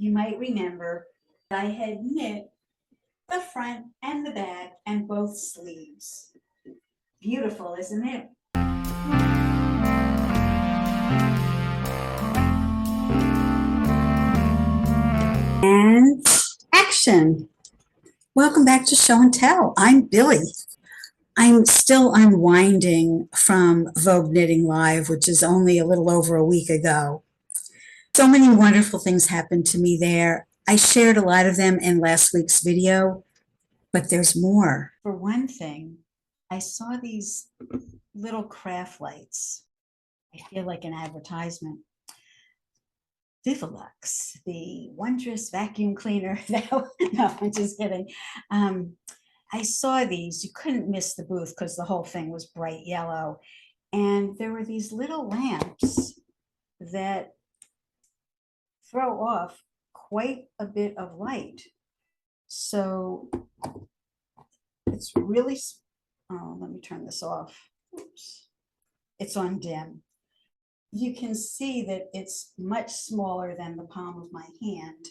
you might remember I had knit the front and the back and both sleeves. Beautiful, isn't it? And action. Welcome back to Show and Tell. I'm Billie. I'm still unwinding from Vogue Knitting Live, which is only a little over a week ago. So many wonderful things happened to me there. I shared a lot of them in last week's video, but there's more. For one thing, I saw these little craft lights. I feel like an advertisement. Vivalux, the wondrous vacuum cleaner. No, I'm just kidding. I saw these. You couldn't miss the booth because the whole thing was bright yellow. And there were these little lamps that throw off quite a bit of light. So it's really, oh, let me turn this off. Oops. It's on dim. You can see that it's much smaller than the palm of my hand,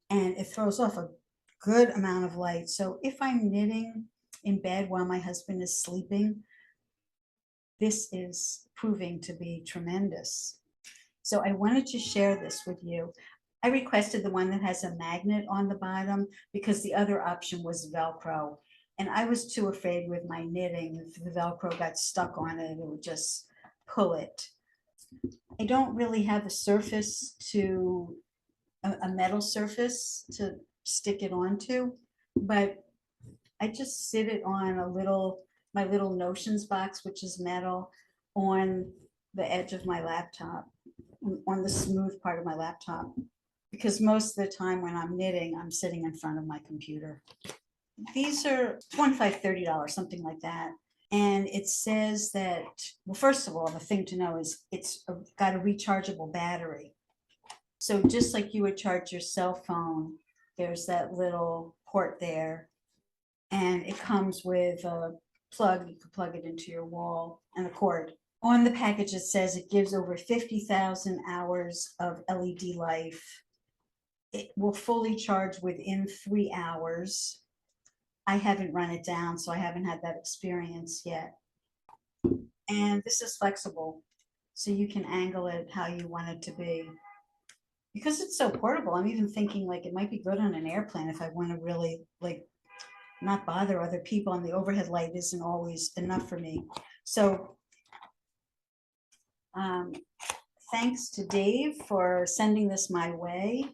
and it throws off a good amount of light. So if I'm knitting in bed while my husband is sleeping, this is proving to be tremendous. So I wanted to share this with you. I requested the one that has a magnet on the bottom because the other option was Velcro. And I was too afraid with my knitting, if the Velcro got stuck on it, it would just pull it. I don't really have a surface to, a metal surface to stick it onto, but I just sit it on my little notions box, which is metal, on the edge of my laptop, on the smooth part of my laptop, because most of the time when I'm knitting, I'm sitting in front of my computer. These are $25, $30, something like that. And it says that, well, first of all, the thing to know is it's got a rechargeable battery. So just like you would charge your cell phone, there's that little port there. And it comes with a plug, you can plug it into your wall, and a cord. On the package, it says it gives over 50,000 hours of LED life. It will fully charge within 3 hours. I haven't run it down, so I haven't had that experience yet. And this is flexible, so you can angle it how you want it to be. Because it's so portable, I'm even thinking like it might be good on an airplane if I want to really like not bother other people, and the overhead light isn't always enough for me. So thanks to Dave for sending this my way.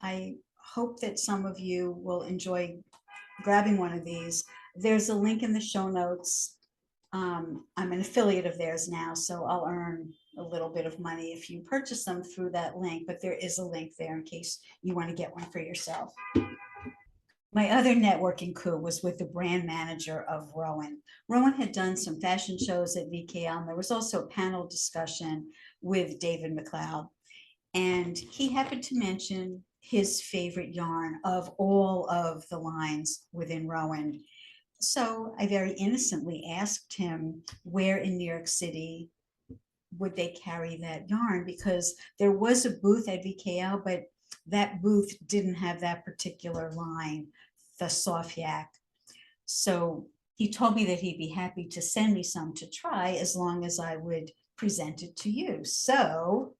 I hope that some of you will enjoy grabbing one of these. There's a link in the show notes. I'm an affiliate of theirs now, so I'll earn a little bit of money if you purchase them through that link, but there is a link there in case you want to get one for yourself. My other networking coup was with the brand manager of Rowan. Rowan had done some fashion shows at VKL, and there was also a panel discussion with David McLeod. And he happened to mention his favorite yarn of all of the lines within Rowan. So I very innocently asked him where in New York City would they carry that yarn, because there was a booth at VKL, but that booth didn't have that particular line, the Softyak. So he told me that he'd be happy to send me some to try as long as I would present it to you. So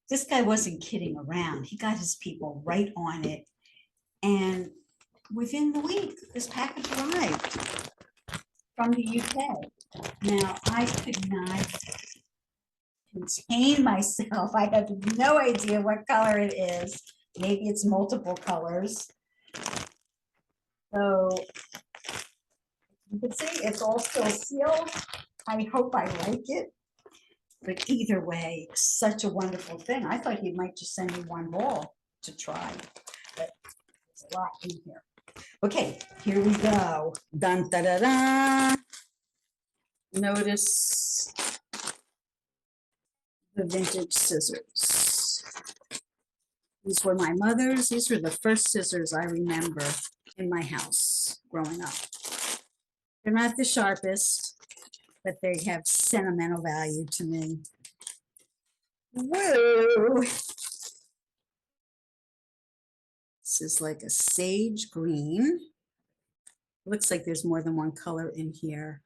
this guy wasn't kidding around. He got his people right on it. And within the week, this package arrived from the UK. Now, I could not contain myself. I have no idea what color it is. Maybe it's multiple colors. So you can see it's all still sealed. I hope I like it. But either way, such a wonderful thing. I thought he might just send me one ball to try, but there's a lot in here. Okay, here we go. Dun, da, da, da. Notice the vintage scissors. These were my mother's. These were the first scissors I remember in my house growing up. They're not the sharpest, but they have sentimental value to me. Whoa! This is like a sage green. Looks like there's more than one color in here.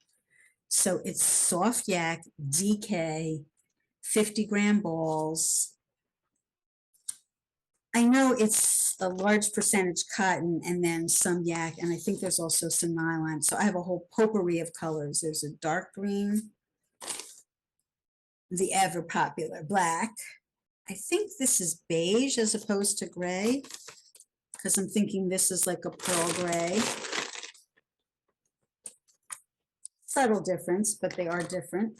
So it's Softyak DK, 50-gram balls. I know it's a large percentage cotton and then some yak, and I think there's also some nylon. So I have a whole potpourri of colors. There's a dark green, the ever popular black. I think this is beige as opposed to gray, because I'm thinking this is like a pearl gray. Subtle difference, but they are different.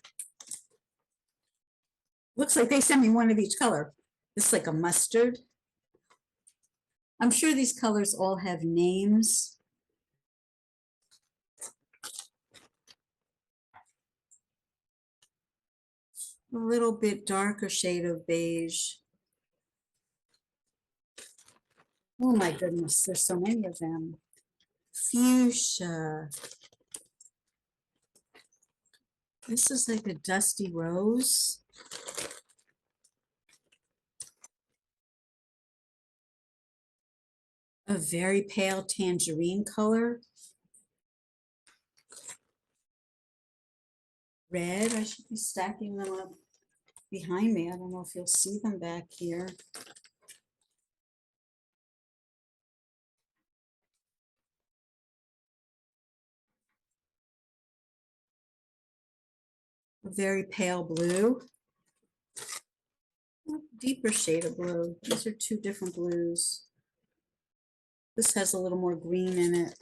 Looks like they sent me one of each color. This is like a mustard. I'm sure these colors all have names. A little bit darker shade of beige. Oh my goodness, there's so many of them. Fuchsia. This is like a dusty rose. A very pale tangerine color. Red, I should be stacking them up behind me. I don't know if you'll see them back here. A very pale blue. Deeper shade of blue. These are two different blues. This has a little more green in it.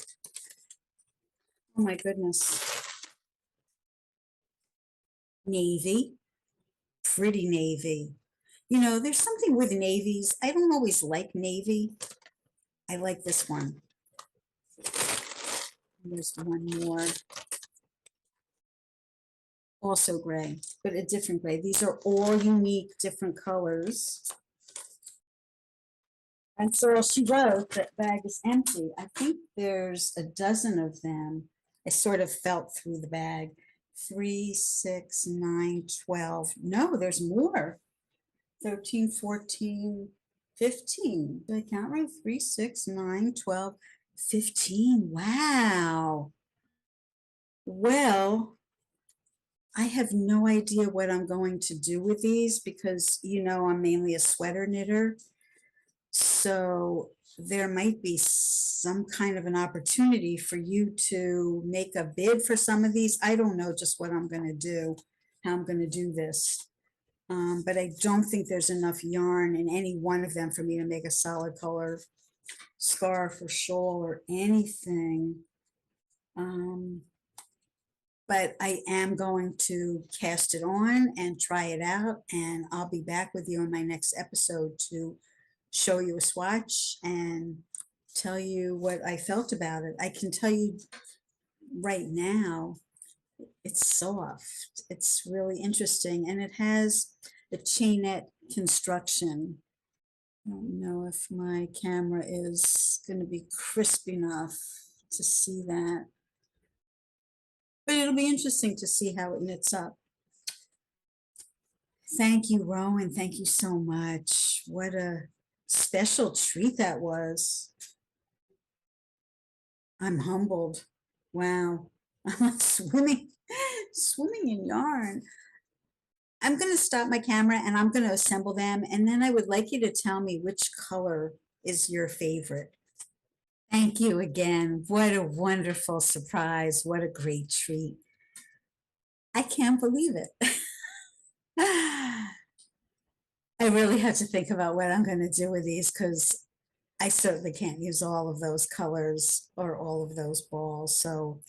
Oh my goodness. Navy. Pretty navy. You know, there's something with navies. I don't always like navy. I like this one. There's one more. Also gray, but a different gray. These are all unique, different colors. And so she wrote, that bag is empty. I think there's a dozen of them. I sort of felt through the bag. 3, 6, 9, 12. No, there's more. 13, 14, 15. Did I count right? 3, 6, 9, 12, 15. Wow. Well, I have no idea what I'm going to do with these because, you know, I'm mainly a sweater knitter. So there might be some kind of an opportunity for you to make a bid for some of these. I don't know just what I'm going to do, how I'm going to do this. But I don't think there's enough yarn in any one of them for me to make a solid color scarf or shawl or anything. But I am going to cast it on and try it out, and I'll be back with you in my next episode to show you a swatch and tell you what I felt about it. I can tell you right now, it's soft. It's really interesting, and it has the chainette construction. I don't know if my camera is going to be crisp enough to see that, but it'll be interesting to see how it knits up. Thank you, Rowan. Thank you so much. What a special treat that was. I'm humbled. Wow. I'm swimming in yarn. I'm going to stop my camera and I'm going to assemble them. And then I would like you to tell me which color is your favorite. Thank you again. What a wonderful surprise. What a great treat. I can't believe it. I really have to think about what I'm going to do with these because I certainly can't use all of those colors or all of those balls. So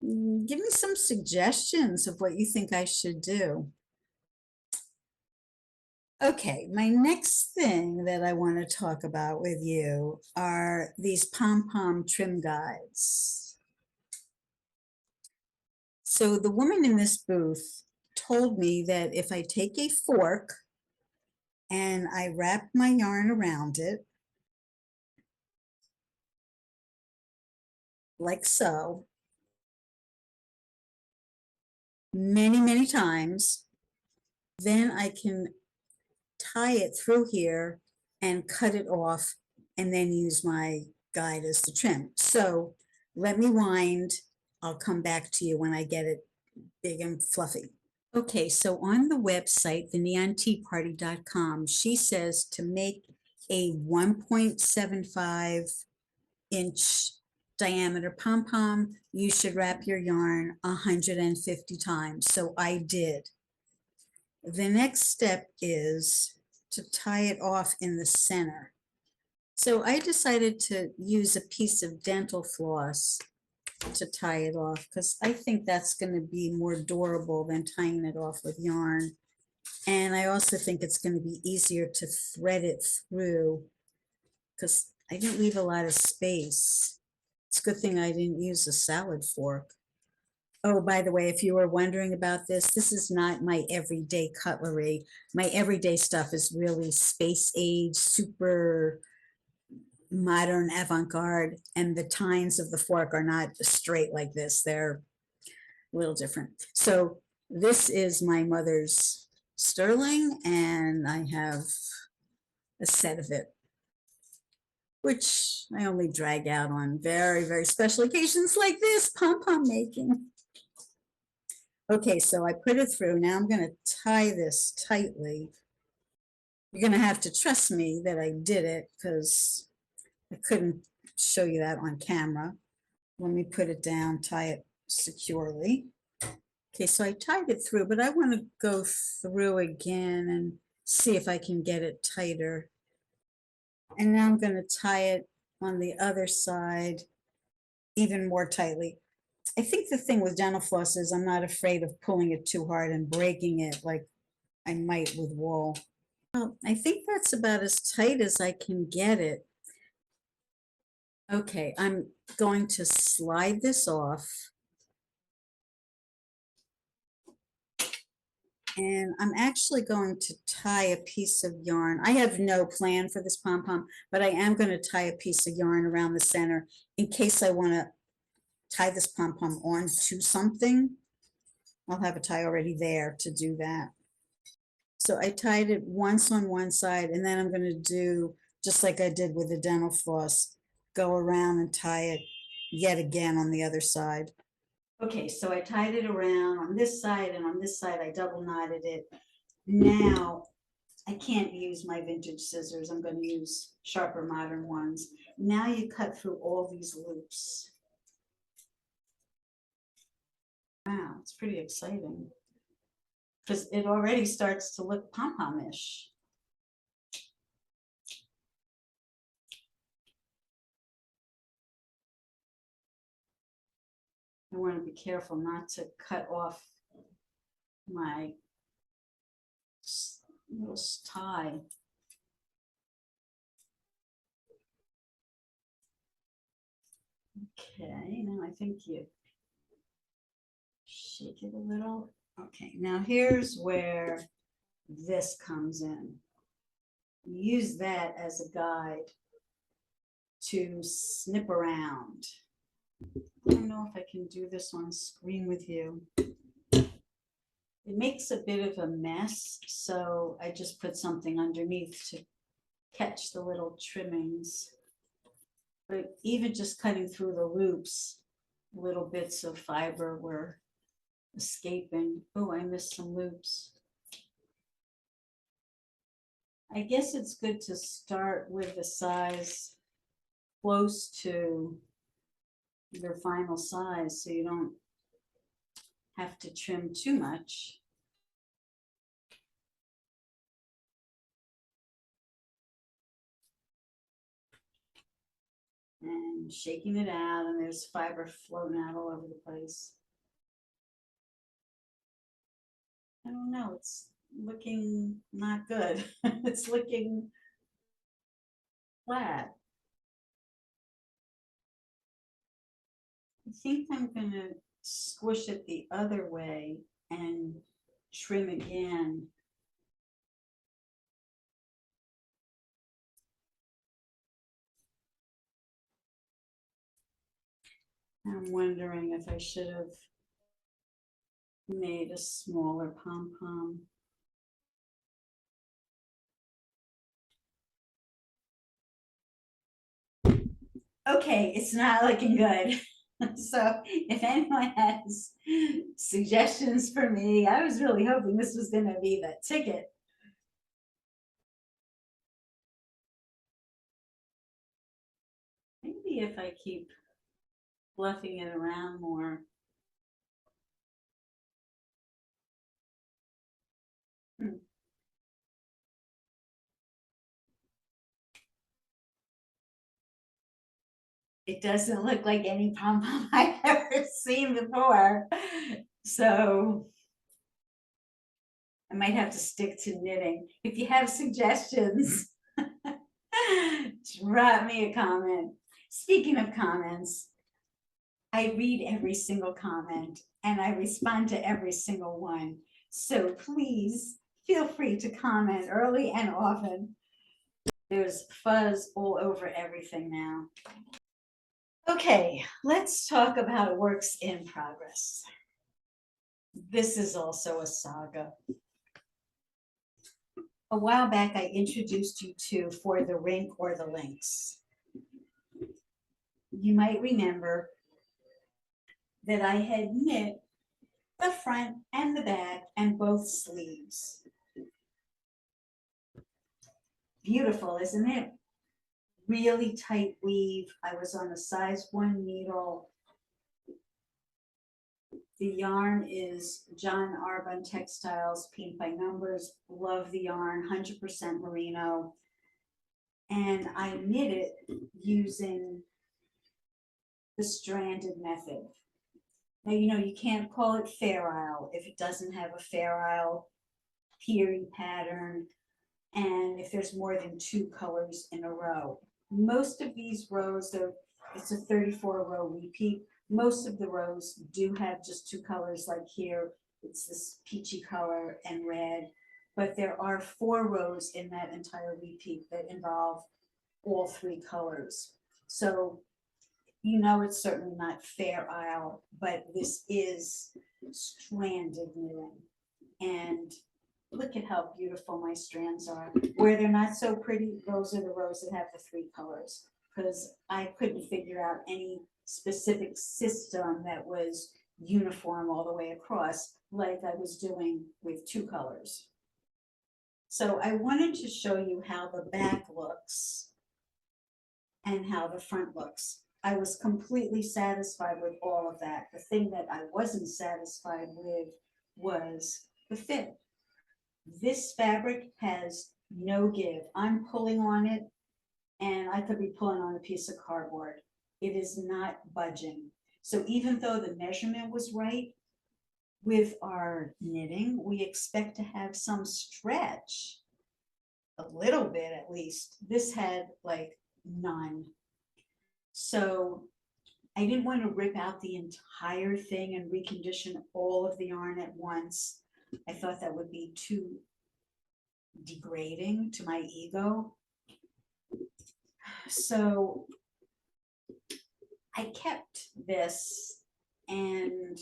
give me some suggestions of what you think I should do. Okay, my next thing that I want to talk about with you are these pom-pom trim guides. So the woman in this booth told me that if I take a fork and I wrap my yarn around it, like so, many, many times, then I can tie it through here and cut it off and then use my guide as the trim. So let me wind. I'll come back to you when I get it big and fluffy. Okay, so on the website, theneonteaparty.com, she says to make a 1.75 inch diameter pom-pom, you should wrap your yarn 150 times. So I did. The next step is to tie it off in the center. So I decided to use a piece of dental floss to tie it off because I think that's going to be more durable than tying it off with yarn. And I also think it's going to be easier to thread it through because I didn't leave a lot of space. It's a good thing I didn't use a salad fork. Oh, by the way, if you were wondering about this, this is not my everyday cutlery. My everyday stuff is really space age, super modern avant-garde, and the tines of the fork are not straight like this. They're a little different. So this is my mother's sterling, and I have a set of it, which I only drag out on very, very special occasions like this, pom-pom making. Okay, so I put it through. Now I'm going to tie this tightly. You're going to have to trust me that I did it because I couldn't show you that on camera. Let me put it down, tie it securely. Okay, so I tied it through, but I want to go through again and see if I can get it tighter. And now I'm going to tie it on the other side even more tightly. I think the thing with dental floss is I'm not afraid of pulling it too hard and breaking it like I might with wool. Well, I think that's about as tight as I can get it. Okay, I'm going to slide this off. And I'm actually going to tie a piece of yarn. I have no plan for this pom-pom, but I am going to tie a piece of yarn around the center in case I want to tie this pom-pom onto something. I'll have a tie already there to do that. So I tied it once on one side, and then I'm going to do just like I did with the dental floss, go around and tie it yet again on the other side. Okay, so I tied it around on this side, and on this side I double knotted it. Now I can't use my vintage scissors. I'm going to use sharper modern ones. Now you cut through all these loops. Wow, it's pretty exciting because it already starts to look pom-pom-ish. I want to be careful not to cut off my little tie. Okay, now I think you shake it a little. Okay, now here's where this comes in. Use that as a guide to snip around. I don't know if I can do this on screen with you. It makes a bit of a mess, so I just put something underneath to catch the little trimmings. But even just cutting through the loops, little bits of fiber were escaping. Oh, I missed some loops. I guess it's good to start with the size close to your final size so you don't have to trim too much. And shaking it out, and there's fiber floating out all over the place. I don't know, it's looking not good. It's looking flat. I think I'm gonna squish it the other way and trim again. I'm wondering if I should have made a smaller pom-pom. Okay, it's not looking good. So if anyone has suggestions for me, I was really hoping this was gonna be the ticket. Maybe if I keep fluffing it around more. Hmm. It doesn't look like any pom-pom I've ever seen before. So I might have to stick to knitting. If you have suggestions, drop me a comment. Speaking of comments, I read every single comment and I respond to every single one. So please feel free to comment early and often. There's fuzz all over everything now. Okay, let's talk about works in progress. This is also a saga. A while back, I introduced you to For the Rink or the Links. You might remember that I had knit the front and the back and both sleeves. Beautiful, isn't it? Really tight weave. I was on a size 1 needle. The yarn is John Arbon Textiles, Paint by Numbers. Love the yarn, 100% merino. And I knit it using the stranded method. Now, you know, you can't call it Fair Isle if it doesn't have a Fair Isle Peary pattern and if there's more than 2 colors in a row. Most of these rows, it's a 34 row repeat. Most of the rows do have just 2 colors, like here, it's this peachy color and red, but there are 4 rows in that entire repeat that involve all 3 colors. So, you know, it's certainly not Fair Isle, but this is stranded knitting. And look at how beautiful my strands are. Where they're not so pretty, those are the rows that have the 3 colors, because I couldn't figure out any specific system that was uniform all the way across, like I was doing with 2 colors. So I wanted to show you how the back looks and how the front looks. I was completely satisfied with all of that. The thing that I wasn't satisfied with was the fit. This fabric has no give. I'm pulling on it and I could be pulling on a piece of cardboard. It is not budging. So even though the measurement was right, with our knitting, we expect to have some stretch, a little bit at least. This had like none. So I didn't want to rip out the entire thing and recondition all of the yarn at once. I thought that would be too degrading to my ego. So I kept this and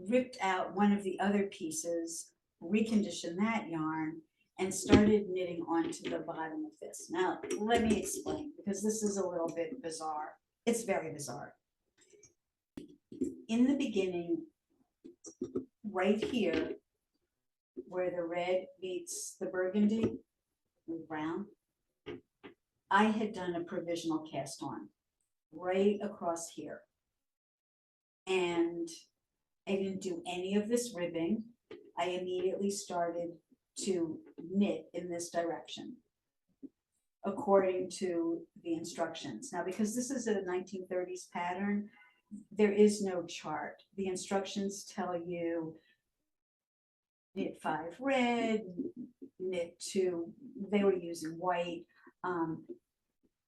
ripped out one of the other pieces, reconditioned that yarn, and started knitting onto the bottom of this. Now, let me explain, because this is a little bit bizarre. It's very bizarre. In the beginning, right here, where the red meets the burgundy and brown, I had done a provisional cast on right across here. And I didn't do any of this ribbing. I immediately started to knit in this direction according to the instructions. Now, because this is a 1930s pattern, there is no chart. The instructions tell you knit 5 red, knit 2, they were using white,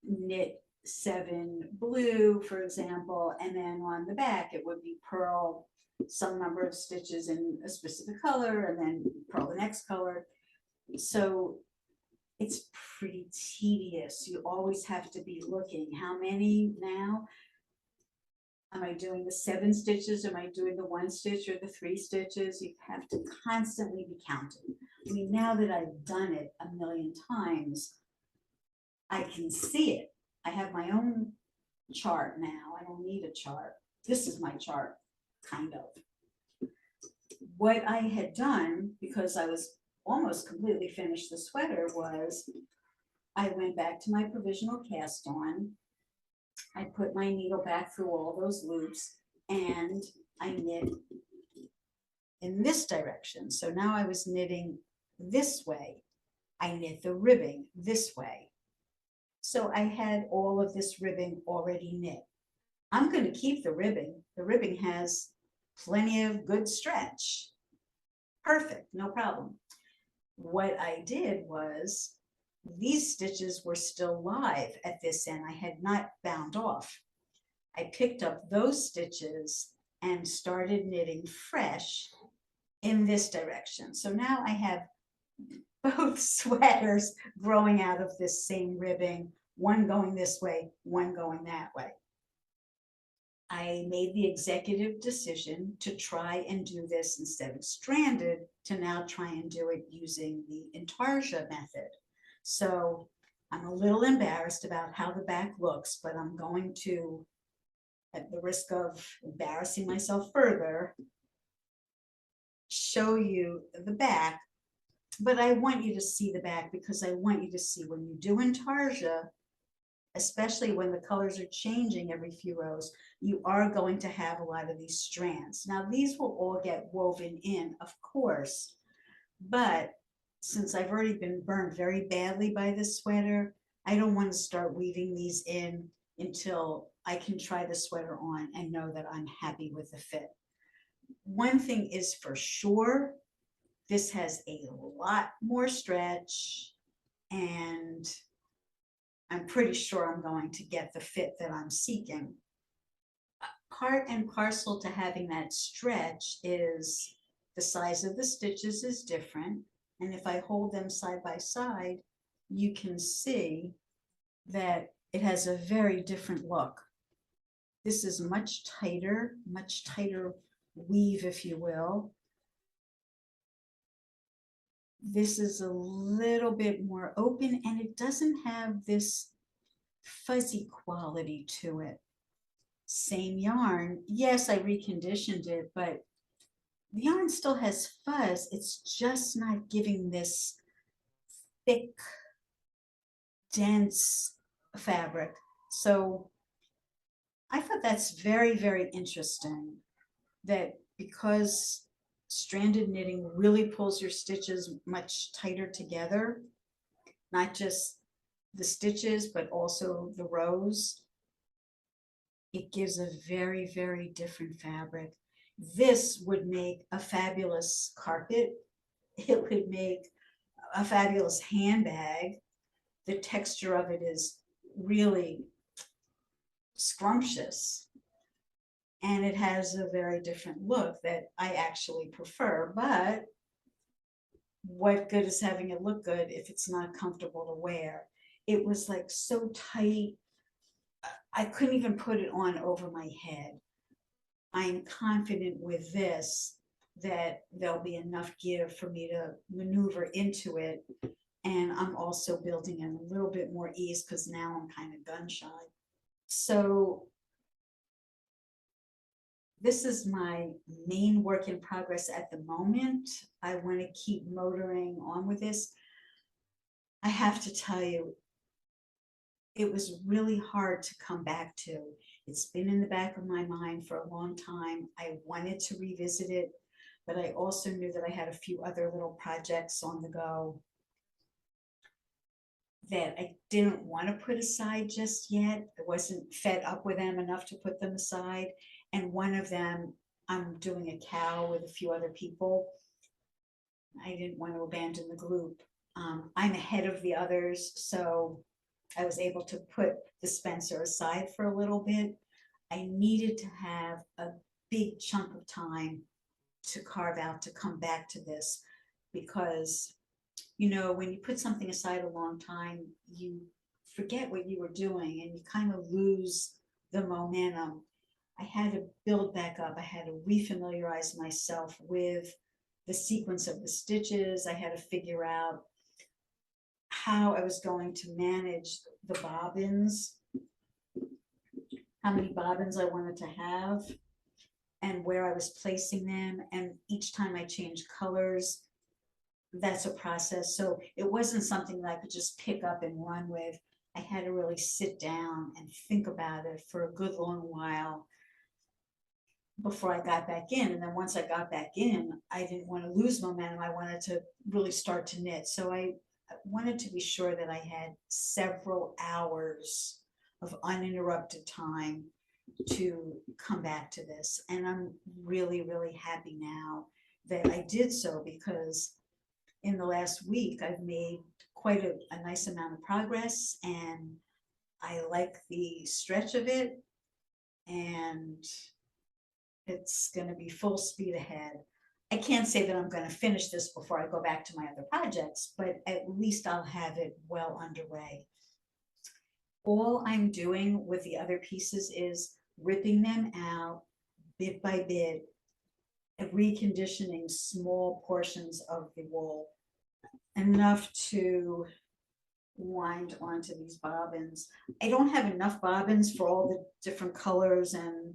knit 7 blue, for example, and then on the back it would be purl some number of stitches in a specific color and then purl the next color. So it's pretty tedious. You always have to be looking. How many now? Am I doing the 7 stitches? Am I doing the 1 stitch or the 3 stitches? You have to constantly be counting. I mean, now that I've done it a million times, I can see it. I have my own chart now. I don't need a chart. This is my chart, kind of. What I had done, because I was almost completely finished the sweater, was I went back to my provisional cast on. I put my needle back through all those loops and I knit in this direction. So now I was knitting this way. I knit the ribbing this way. So I had all of this ribbing already knit. I'm going to keep the ribbing. The ribbing has plenty of good stretch. Perfect, no problem. What I did was these stitches were still live at this end. I had not bound off. I picked up those stitches and started knitting fresh in this direction. So now I have both sweaters growing out of this same ribbing, one going this way, one going that way. I made the executive decision to try and do this instead of stranded, to now try and do it using the Intarsia method. So I'm a little embarrassed about how the back looks, but I'm going to, at the risk of embarrassing myself further, show you the back. But I want you to see the back because I want you to see when you do Intarsia, especially when the colors are changing every few rows, you are going to have a lot of these strands. Now, these will all get woven in, of course, but since I've already been burned very badly by this sweater, I don't want to start weaving these in until I can try the sweater on and know that I'm happy with the fit. One thing is for sure, this has a lot more stretch, and I'm pretty sure I'm going to get the fit that I'm seeking. Part and parcel to having that stretch is the size of the stitches is different. And if I hold them side by side, you can see that it has a very different look. This is much tighter weave, if you will. This is a little bit more open and it doesn't have this fuzzy quality to it. Same yarn. Yes, I reconditioned it, but the yarn still has fuzz. It's just not giving this thick, dense fabric. So I thought that's very, very interesting that because stranded knitting really pulls your stitches much tighter together, not just the stitches, but also the rows, it gives a very, very different fabric. This would make a fabulous carpet. It would make a fabulous handbag. The texture of it is really scrumptious. And it has a very different look that I actually prefer. But what good is having it look good if it's not comfortable to wear? It was like so tight. I couldn't even put it on over my head. I'm confident with this that there'll be enough give for me to maneuver into it. And I'm also building in a little bit more ease because now I'm kind of gun shy. So this is my main work in progress at the moment. I want to keep motoring on with this. I have to tell you, it was really hard to come back to. It's been in the back of my mind for a long time. I wanted to revisit it, but I also knew that I had a few other little projects on the go that I didn't want to put aside just yet. I wasn't fed up with them enough to put them aside. And one of them, I'm doing a cow with a few other people. I didn't want to abandon the group. I'm ahead of the others, so I was able to put the Spencer aside for a little bit. I needed to have a big chunk of time to carve out to come back to this because, you know, when you put something aside a long time, you forget what you were doing and you kind of lose the momentum. I had to build back up. I had to refamiliarize myself with the sequence of the stitches. I had to figure out how I was going to manage the bobbins. how many bobbins I wanted to have and where I was placing them. And each time I changed colors, that's a process. So it wasn't something that I could just pick up and run with. I had to really sit down and think about it for a good long while before I got back in. And then once I got back in, I didn't want to lose momentum. I wanted to really start to knit. So I wanted to be sure that I had several hours of uninterrupted time to come back to this. And I'm really, really happy now that I did so, because in the last week, I've made quite a nice amount of progress, and I like the stretch of it, and it's going to be full speed ahead. I can't say that I'm going to finish this before I go back to my other projects, but at least I'll have it well underway. All I'm doing with the other pieces is ripping them out bit by bit and reconditioning small portions of the wool, enough to wind onto these bobbins. I don't have enough bobbins for all the different colors and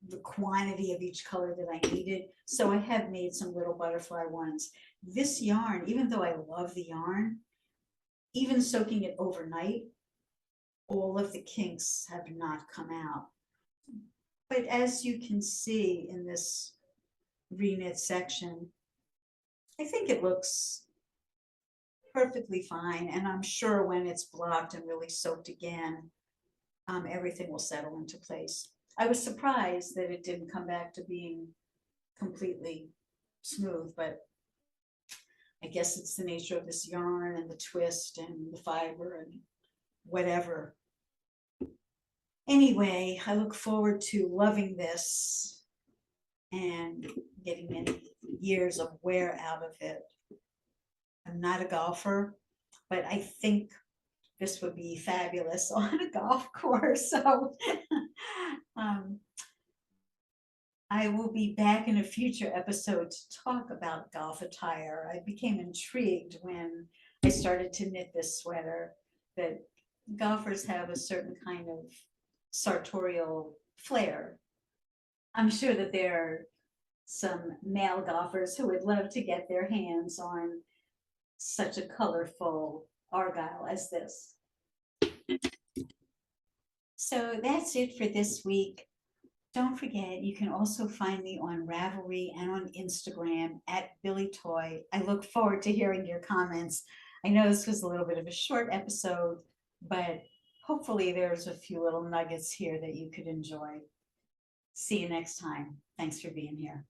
the quantity of each color that I needed. So I have made some little butterfly ones. This yarn, even though I love the yarn, even soaking it overnight, all of the kinks have not come out. But as you can see in this reknit section, I think it looks perfectly fine. And I'm sure when it's blocked and really soaked again, everything will settle into place. I was surprised that it didn't come back to being completely smooth, but I guess it's the nature of this yarn and the twist and the fiber and whatever. Anyway, I look forward to loving this and getting many years of wear out of it. I'm not a golfer, but I think this would be fabulous on a golf course. So I will be back in a future episode to talk about golf attire. I became intrigued when I started to knit this sweater that golfers have a certain kind of sartorial flair. I'm sure that there are some male golfers who would love to get their hands on such a colorful argyle as this. So that's it for this week. Don't forget, you can also find me on Ravelry and on Instagram at billietoy. I look forward to hearing your comments. I know this was a little bit of a short episode, but hopefully there's a few little nuggets here that you could enjoy. See you next time. Thanks for being here.